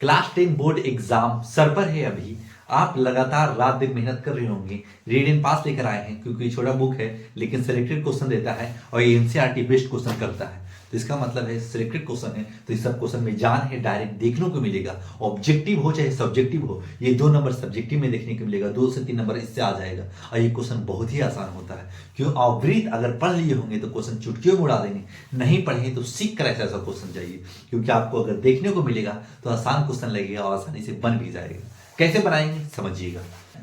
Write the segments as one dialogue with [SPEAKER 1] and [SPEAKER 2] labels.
[SPEAKER 1] Class 10 board exam sir पर है अभी। आप लगातार रात दिन मेहनत कर रहे होंगे, रीड एंड पास लेकर आए हैं क्योंकि ये छोटा बुक है लेकिन सिलेक्टेड क्वेश्चन देता है और ये एनसीईआरटी बेस्ड क्वेश्चन करता है। तो इसका मतलब है सिलेक्टेड क्वेश्चन है तो इस सब क्वेश्चन में जान है, डायरेक्ट देखने को मिलेगा। ऑब्जेक्टिव हो चाहे सब्जेक्टिव हो, ये 2 नंबर सब्जेक्टिव में देखने को मिलेगा, 2 से 3 नंबर इससे आ जाएगा। और ये क्वेश्चन बहुत ही आसान होता है क्यों अवृत अगर पढ़ लिए होंगे तो क्वेश्चन चुटकियों में उड़ा देंगे, नहीं पढ़े तो सीख कर ऐसा ऐसा क्वेश्चन चाहिए क्योंकि आपको अगर देखने को मिलेगा तो आसान क्वेश्चन लगेगा और आसानी से बन भी जाएगा। कैसे बनाएंगे समझिएगा।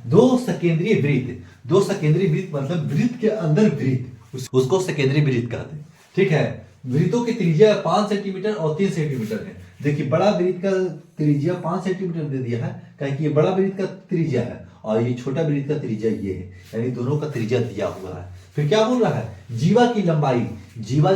[SPEAKER 1] 2 सेकेंडरी वृत्त, 2 सेकेंडरी वृत्त मतलब वृत्त के अंदर वृत्त, उसको सेकेंडरी वृत्त कहते हैं। ठीक है, वृत्तों की त्रिज्या 5 सेंटीमीटर और 3 सेंटीमीटर है। देखिए बड़ा वृत्त का त्रिज्या 5 सेंटीमीटर दे दिया है, क्योंकि ये बड़ा वृत्त का त्रिज्या है और ये छोटा वृत्त का त्रिज्या ये है, यानी दोनों का त्रिज्या दिया हुआ है। फिर क्या बोल रहा है, जीवा की लंबाई, जीवा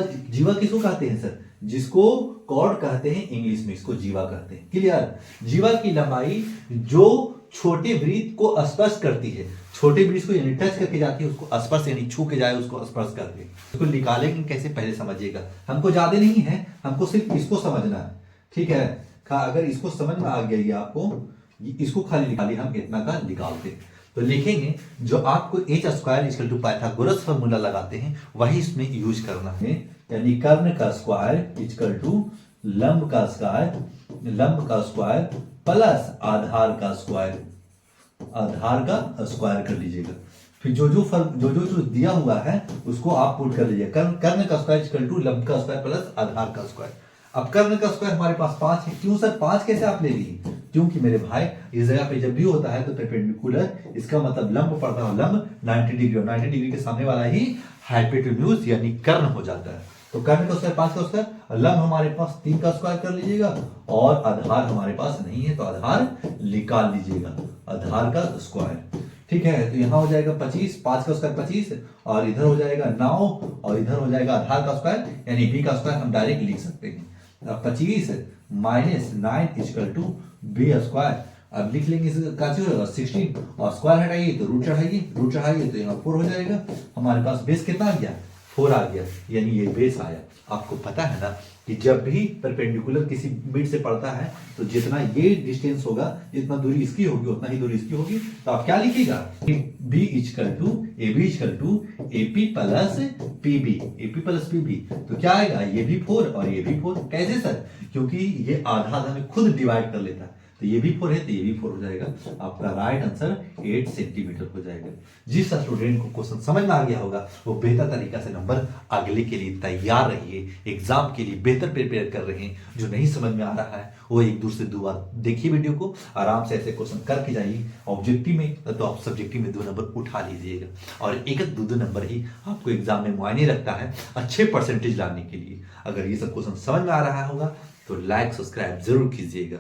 [SPEAKER 1] किसको कहते हैं सर, जिसको कॉर्ड कहते हैं इंग्लिश में, इसको जीवा कहते हैं। क्लियर, जीवा की लंबाई जो छोटे वृत्त को स्पर्श करती है, छोटे वृत्त को यानी टच करके जाती है, उसको स्पर्श यानी छू के जाए उसको स्पर्श करके, उसको निकालेंगे कैसे पहले समझिएगा। हमको ज्यादा नहीं है, हमको सिर्फ इसको समझना है। ठीक है, अगर इसको समझ में आ गया ये आपको, इसको खाली निकालिए, हम इतना का निकालते तो लिखेंगे जो आपको H square equal to Pythagoras formula लगाते हैं वही इसमें यूज करना है, यानी कर्ण का स्क्वायर इक्वल टू लंब का स्क्वायर प्लस आधार का स्क्वायर कर लीजिएगा। फिर जो दिया हुआ है उसको आप पुट कर लीजिएगा, कर्ण का स्क्वायर इक्वल टू लंब का स्क्वायर प्लस आधार का स्क्वायर। अब कर्ण का स्क्वायर हमारे पास 5 है। क्यों सर 5 कैसे आप ले लिए, क्योंकि मेरे भाई इस जगह पे जब भी होता है तो परपेंडिकुलर, इसका मतलब लंब पड़ता है, लंब 90 डिग्री और 90 डिग्री के सामने वाला ही हाइपोटेन्यूज यानी कर्ण हो जाता है। तो कर्ण का स्क्वायर 5 का स्क्वायर, लंब हमारे पास 3 का स्क्वायर कर लीजिएगा और आधार हमारे पास नहीं है तो आधार निकाल लीजिएगा, आधार का स्क्वायर। ठीक है, तो यहां हो जाएगा 25, 5 का स्क्वायर 25 और इधर हो जाएगा 9 और इधर हो जाएगा आधार का स्क्वायर यानी b का स्क्वायर हम डायरेक्ट लिख सकते हैं। 25 minus 9 equal to B square. अब लिख लेंगे 16 और स्क्वायर हटाइए तो रूट चढ़ाइए तो यहाँ 4 हो जाएगा। हमारे पास बेस कितना आ गया, 4 आ गया, यानी ये बेस आया। आपको पता है ना कि जब भी परपेंडिकुलर किसी मिड से पड़ता है तो जितना ये डिस्टेंस होगा, जितना दूरी इसकी होगी उतना ही दूरी इसकी होगी। तो आप क्या लिखिएगा, B equal to AP plus PB. तो क्या आएगा, ये भी 4 और ये भी 4। कैसे सर, क्योंकि ये आधा आधा में खुद डिवाइड कर लेता है, तो ये भी 4 है तो ये भी 4 हो जाएगा। आपका राइट आंसर 8 सेंटीमीटर हो जाएगा। जिस स्टूडेंट को क्वेश्चन समझ में आ गया होगा वो बेहतर तरीका से नंबर अगले के लिए तैयार रहिए, एग्जाम के लिए बेहतर प्रिपेयर कर रहे हैं। जो नहीं समझ में आ रहा है वो एक दूसरे 2 बार देखिए वीडियो को, आराम से ऐसे क्वेश्चन करके जाइए। ऑब्जेक्टिव में तो आप सब्जेक्टिव में 2 नंबर उठा लीजिएगा और 1-2 नंबर ही आपको एग्जाम में मायने रखता है अच्छे परसेंटेज लाने के लिए। अगर ये सब क्वेश्चन समझ में आ रहा होगा तो लाइक सब्सक्राइब जरूर कीजिएगा।